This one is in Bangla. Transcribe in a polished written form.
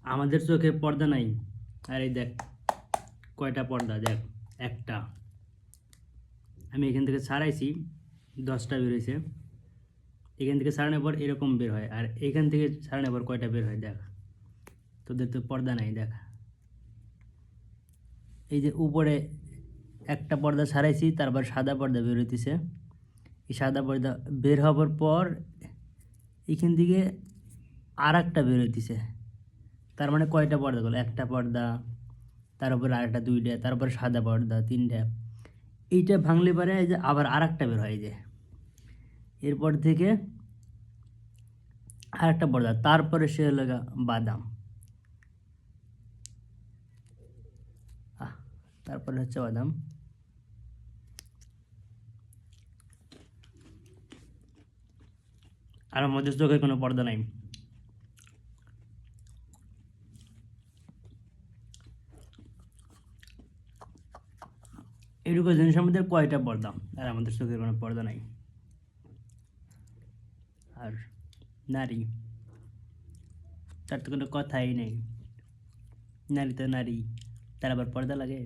আমাদের চোখে পর্দা নাই। আর এই দেখ কয়টা পর্দা, দেখ একটা। আমি এখান থেকে ছাড়াইছি, 10টা বেরোইছে। এখান থেকে ছাড়ানোর পর এরকম বের হয়, আর এখান থেকে ছাড়ানোর পর কয়টা বের হয় দেখ। তোদের তো পর্দা নাই, দেখ। এই যে উপরে একটা পর্দা ছাড়াইছি, তারপর সাদা পর্দা বের হইতেছে। এই সাদা পর্দা বের হওয়ার পর এখান থেকে আর একটা বের হইতেছে। তার মানে কয়টা পর্দা গেলো, একটা পর্দা, তার উপরে আরেকটা, দুইটা, তারপরে সাদা পর্দা, তিনটা। এইটা ভাঙলে পারে এই যে আবার আর একটা বের হয়, এই যে এরপর থেকে আর একটা পর্দা, তারপরে সে হলো বাদাম। তারপরে হচ্ছে বাদাম। আর আমাদের চোখে কোনো পর্দা নাই। এরকম জিনিসের মধ্যে কয়টা পর্দা, আর আমাদের চোখের কোনো পর্দা নাই। আর নারী, তার তো কোনো কথাই নেই। নারী তো নারী, তার আবার পর্দা লাগে?